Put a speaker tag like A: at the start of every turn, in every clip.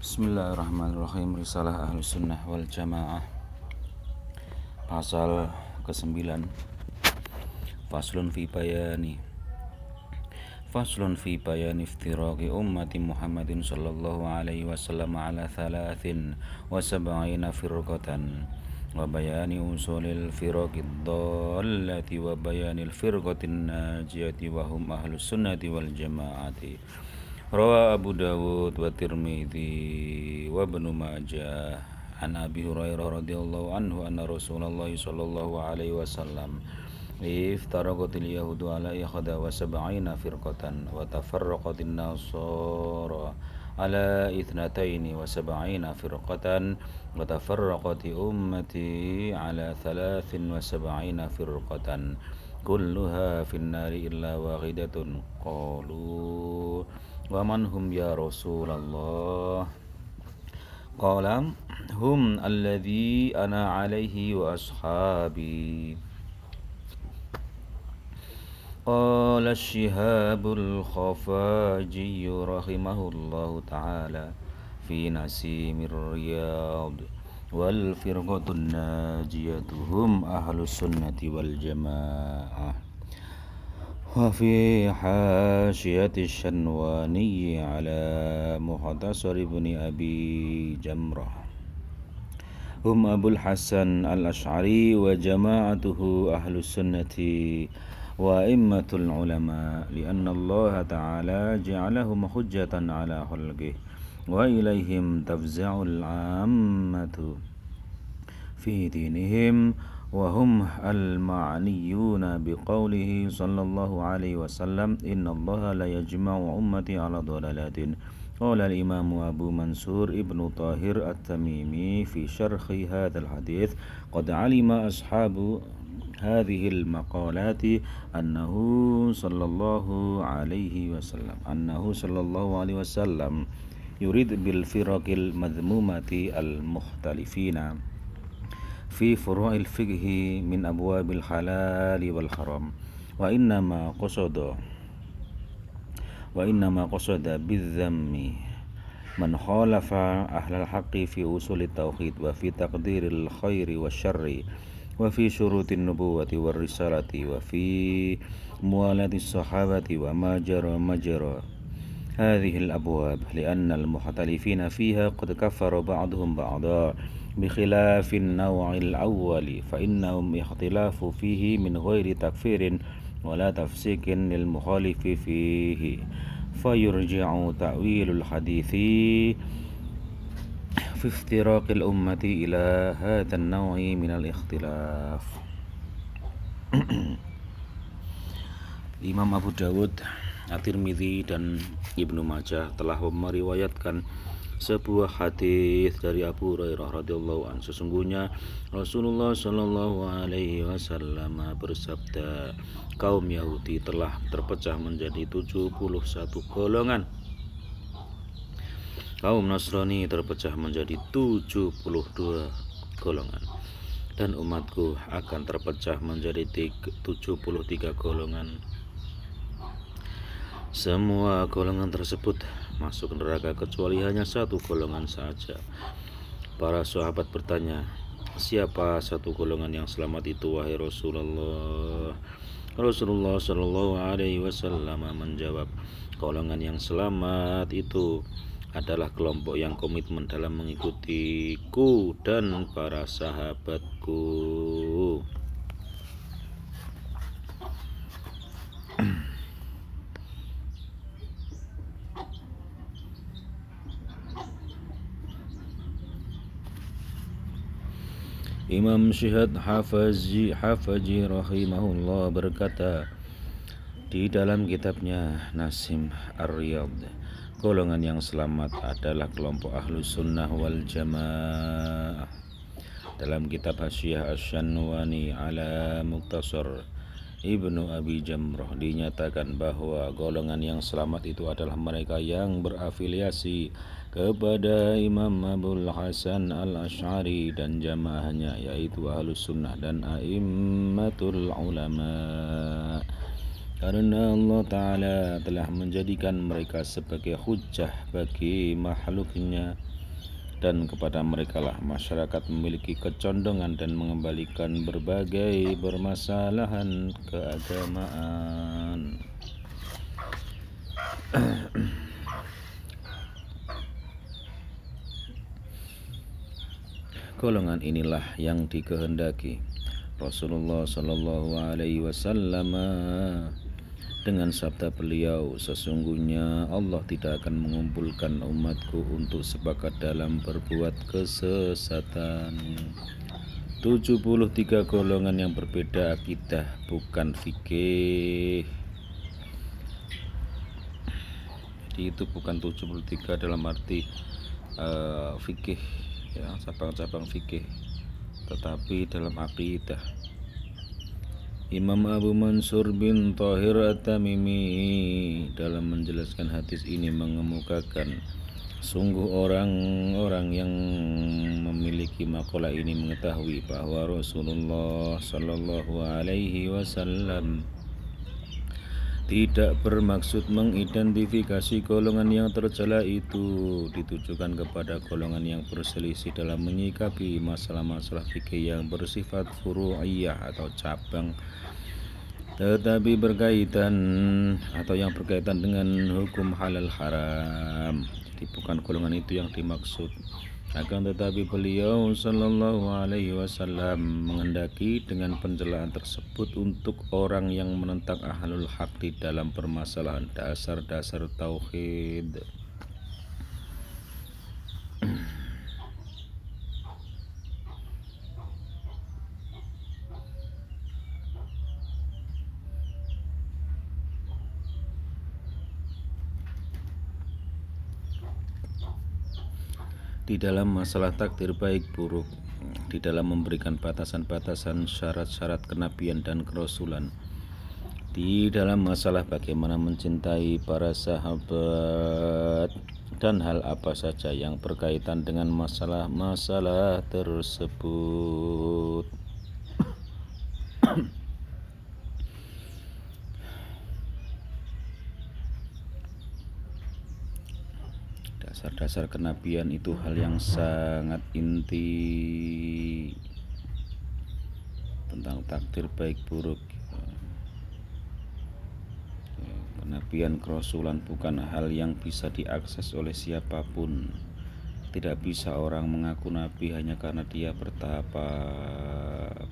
A: Bismillahirrahmanirrahim. Risalah Ahlus Sunnah wal Jamaah, pasal ke-9. Faslun fi bayani iftiraqi ummati Muhammadin sallallahu alaihi wasallam ala 73 firqatan wa bayani usulil firaqid dhallati wa bayanil firqatin najiyati wa hum ahlus sunnati wal jamaati. Rawa Abu Dawud wa Tirmidzi wa Ibnu Majah an Abi Hurairah radhiyallahu anhu anna Rasulullah sallallahu alaihi wasallam iftaraqatil yahudu ala 71 firqatan wa tafarraqatin nasara ala 72 firqatan wa tafarraqati ummati ala 73 firqatan kulluha finnari illa wahidatun. Qalu wa man hum ya Rasulullah? Qala hum alladhi ana alaihi wa ashabi. Qala Syihabul Khafaji rahimahullahu ta'ala fi Nasimir Riyad wal firqatun najiyatuhum ahlus sunnati wal jamaah. Wa fi hasyiyati Syanwani ala Mukhtasar ibni Abi Jamrah hum Abul Hasan al-Ash'ari wa jama'atuhu ahlus sunnati wa immatul ulama lianna Allah ta'ala ja'alahum hujjatan ala khalqih wa ilaihim tafza'ul ammatu fi dinihim wa hum al-ma'niyuna biqawlihi sallallahu alaihi wasallam inna Allah la yajma'u ummati ala dhalalatin. Qala al-imam Abu Mansur ibnu Tahir at-Tamimi fi syarhi hadzal hadits qad alima ashabu hadhihi al-maqalati annahu sallallahu alaihi wasallam yurid bil firaqil madhmumati al-mukhtalifina fi furu'il fiqhi min abwabil halali wal haram wa innama qasada bidzammi man khalafa ahlal haqqi fi usulit tauhid wa fi taqdiril khairi wasyarri wa fi syurutin nubuwati war risalati wa fi muwalatis sahabati wa majra hadhihi al-abwab li'anna al-mukhtalifina fiha qad kaffara ba'duhum ba'da بخلاف النوع الأول فإنهم اختلاف فيه من غير تكفير ولا تفسيق للمخالف فيه فيرجع تأويل الحديث في افتراق الأمة إلى هذا النوع من الاختلاف. Imam Abu Dawud, At-Tirmidzi dan Ibnu Majah telah meriwayatkan sebuah hadis dari Abu Hurairah radhiyallahu anhu. Sesungguhnya Rasulullah sallallahu alaihi wasallam bersabda, kaum Yahudi telah terpecah menjadi 71 golongan. Kaum Nasrani terpecah menjadi 72 golongan. Dan umatku akan terpecah menjadi 73 golongan. Semua golongan tersebut masuk neraka kecuali hanya satu golongan saja. Para sahabat bertanya, siapa satu golongan yang selamat itu wahai Rasulullah? Rasulullah sallallahu alaihi wasallam menjawab, golongan yang selamat itu adalah kelompok yang komitmen dalam mengikutiku dan para sahabatku. Imam Syihad Hafaji rahimahullah berkata di dalam kitabnya Nasim Ar-Riyad, golongan yang selamat adalah kelompok Ahlus Sunnah wal Jamaah. Dalam kitab Hasyiyah Asy-Syanwani ala Mukhtasar Ibnu Abi Jamrah dinyatakan bahwa golongan yang selamat itu adalah mereka yang berafiliasi kepada Imam Abul Hasan al-Ash'ari dan jamaahnya, yaitu Ahlus Sunnah dan a'immatul ulama. Karena Allah Ta'ala telah menjadikan mereka sebagai hujjah bagi makhluknya dan kepada mereka lah masyarakat memiliki kecondongan dan mengembalikan berbagai permasalahan keagamaan. Golongan inilah yang dikehendaki Rasulullah Sallallahu Alaihi Wasallam dengan sabda beliau, sesungguhnya Allah tidak akan mengumpulkan umatku untuk sepakat dalam berbuat kesesatan. 73 golongan yang berbeda akidah, bukan fikih. Jadi itu bukan 73 dalam arti fikih, ya, cabang-cabang fikih, tetapi dalam akidah. Imam Abu Mansur bin Thahir At-Tamimi dalam menjelaskan hadis ini mengemukakan, sungguh orang-orang yang memiliki makalah ini mengetahui bahwa Rasulullah Sallallahu Alaihi Wasallam tidak bermaksud mengidentifikasi golongan yang tercela itu ditujukan kepada golongan yang berselisih dalam menyikapi masalah-masalah fikih yang bersifat furu'iyah atau cabang, tetapi berkaitan atau yang berkaitan dengan hukum halal haram. Jadi bukan golongan itu yang dimaksud. Akan tetapi beliau Sallallahu Alaihi Wasallam menghendaki dengan pencelaan tersebut untuk orang yang menentang ahlul haq di dalam permasalahan dasar-dasar tauhid. Di dalam masalah takdir baik buruk, di dalam memberikan batasan-batasan syarat-syarat kenabian dan kerasulan, di dalam masalah bagaimana mencintai para sahabat, dan hal apa saja yang berkaitan dengan masalah-masalah tersebut. Dasar-dasar kenabian itu hal yang sangat inti tentang takdir baik buruk. Kenabian kerasulan bukan hal yang bisa diakses oleh siapapun. Tidak bisa orang mengaku nabi hanya karena dia bertapa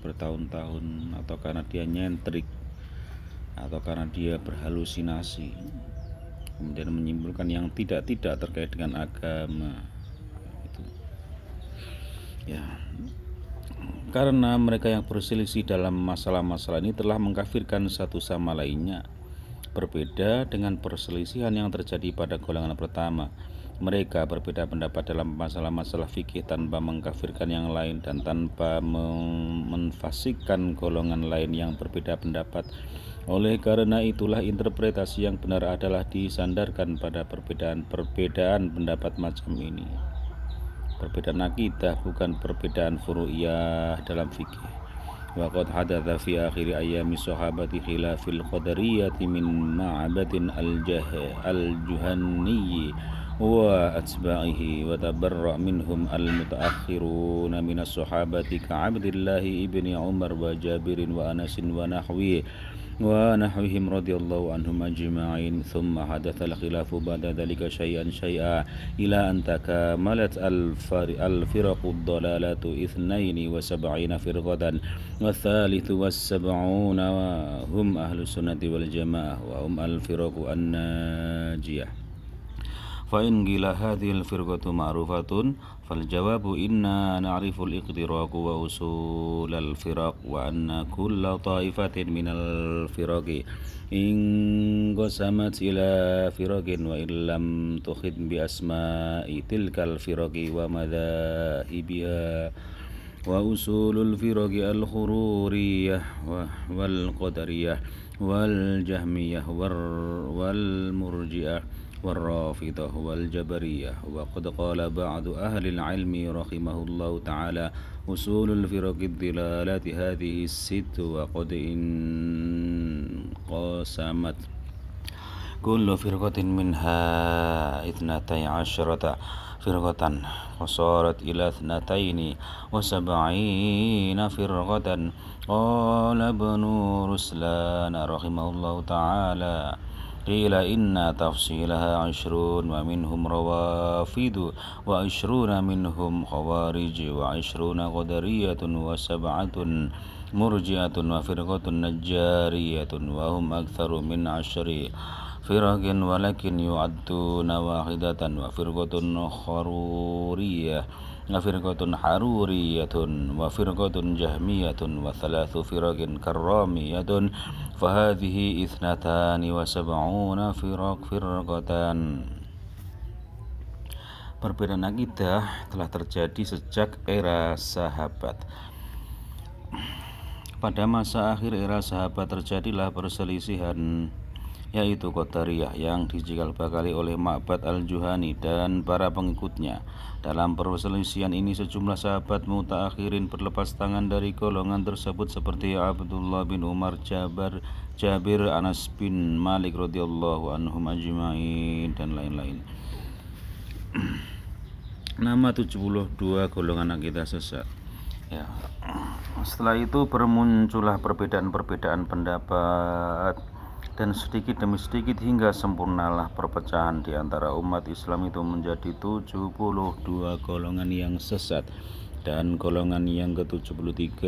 A: bertahun-tahun, atau karena dia nyentrik, atau karena dia berhalusinasi, kemudian menyimpulkan yang tidak terkait dengan agama. Itu ya, karena mereka yang berselisih dalam masalah-masalah ini telah mengkafirkan satu sama lainnya. Berbeda dengan perselisihan yang terjadi pada golongan pertama, mereka berbeda pendapat dalam masalah-masalah fikih tanpa mengkafirkan yang lain dan tanpa menfasikkan golongan lain yang berbeda pendapat. Oleh karena itulah interpretasi yang benar adalah disandarkan pada perbedaan pendapat macam ini. Perbedaan akidah, bukan perbedaan furu'iyah dalam fikih. Waqad hadatha fi akhir ayami sahabati khilafil qadariyati min ma'badin al-juhanni wa atba'ihi wa tabarra' minhum al-mutaakhiruna minas sahabati ka'abdillahi ibni Umar wa Jabirin wa Anasin wa nahwihim radhiyallahu anhum ajma'in. Thumma hadatha al-khilafu ba'da dhalika syai'an ila an takamalat al-firaqu ad-dalalatu 72 firqatan wa thalithu was-sab'una hum ahlus sunnati wal jamaah wa hum al-firaqu an-najiyah. Fa'in gila hadhil firqatu ma'rufatun fal jawabu inna na'riful iqtiraku wa usulal firaq wa anna kulla ta'ifatin minal firaqi in qasamat ila firaqin wa illam tukhid bi asma'i tilkal firaqi wa madhahibiha wa usulul firaqi al-khururiyah wal qadariyah wal jahmiyah wal murji'ah والرافضة والجبرية. وقد قال بعض أهل العلم رحمه الله تعالى أصول الفرق الضلالات هذه الست وقد انقسمت kullu firqatin minha ithnatai asyrata firqatan fasarat ila ithnataini wa sab'ina firqatan. Qala ibnu Ruslan rahimahullahu ta'ala qila inna tafsilaha 'ashrun wa minhum rawafidu wa 'ashruna minhum khawarij wa 'ashruna qadariyatun wa sab'atun murji'atun wa firqatun najjariyatun wa hum aktsaru min 'ashri firaqin walakin yu'adduna wahidatan wa firqatun haruriyah wa firqatun haruriyatun wa firqatun jahmiyatun wa thalathu firaqin karramiyatun fahadhihi ithnatani wa sab'una firqatan. Perbedaan akidah telah terjadi sejak era sahabat. Pada masa akhir era sahabat terjadilah perselisihan, yaitu Qadariyah yang dicikal bakali oleh Ma'bad al-Juhani dan para pengikutnya. Dalam perselisihan ini sejumlah sahabat mutaakhirin berlepas tangan dari golongan tersebut seperti Abdullah bin Umar, Jabir, Anas bin Malik radhiyallahu anhum ajma'in dan lain-lain. Nama 72 golongan akidah sesat. Ya. Setelah itu bermuncullah perbedaan-perbedaan pendapat dan sedikit demi sedikit hingga sempurnalah perpecahan di antara umat Islam itu menjadi 72 golongan yang sesat. Dan golongan yang ke-73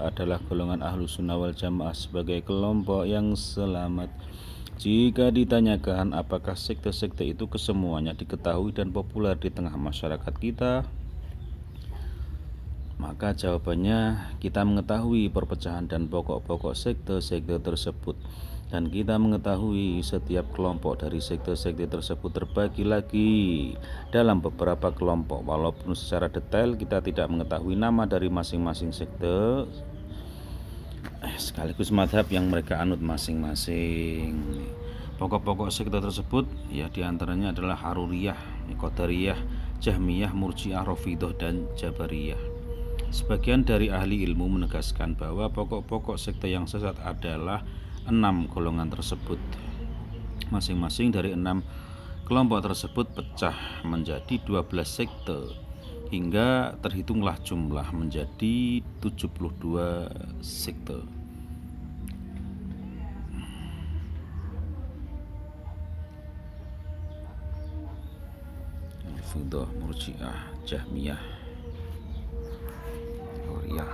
A: adalah golongan Ahlus Sunnah wal Jamaah sebagai kelompok yang selamat. Jika ditanyakan apakah sekte-sekte itu kesemuanya diketahui dan populer di tengah masyarakat kita, maka jawabannya kita mengetahui perpecahan dan pokok-pokok sekte-sekte tersebut, dan kita mengetahui setiap kelompok dari sekte-sekte tersebut terbagi lagi dalam beberapa kelompok. Walaupun secara detail kita tidak mengetahui nama dari masing-masing sekte sekaligus madhab yang mereka anut masing-masing. Pokok-pokok sekte tersebut ya diantaranya adalah Haruriyah, Qadariyah, Jahmiyah, Murji'ah, Rafidhah, dan Jabariyah. Sebagian dari ahli ilmu menegaskan bahwa pokok-pokok sekte yang sesat adalah 6 golongan tersebut. Masing-masing dari 6 kelompok tersebut pecah menjadi 12 sekte hingga terhitunglah jumlah menjadi 72 sekte. Rafidhah, Murji'ah, Jahmiyah, ya.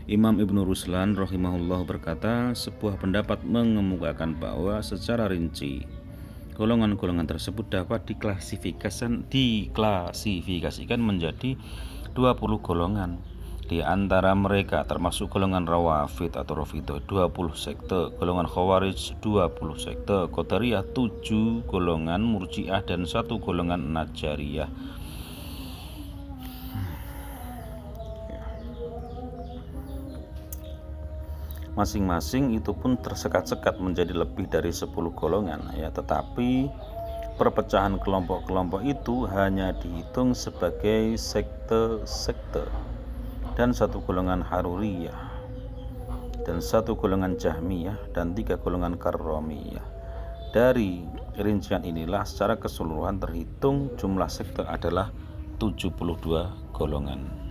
A: Imam Ibnu Ruslan rahimahullah berkata, sebuah pendapat mengemukakan bahwa secara rinci golongan-golongan tersebut dapat diklasifikasikan menjadi 20 golongan. Di antara mereka termasuk golongan Rawafid atau Rafidhah 20 sekte, golongan Khawarij 20 sekte, Qadariyah 7 golongan, Murji'ah dan 1 golongan Najjariyah. Masing-masing itu pun tersekat-sekat menjadi lebih dari 10 golongan ya, tetapi perpecahan kelompok-kelompok itu hanya dihitung sebagai sekte-sekte, dan 1 golongan Haruriyah dan 1 golongan Jahmiyah dan 3 golongan Karramiyah. Dari rincian inilah secara keseluruhan terhitung jumlah sekte adalah 72 golongan.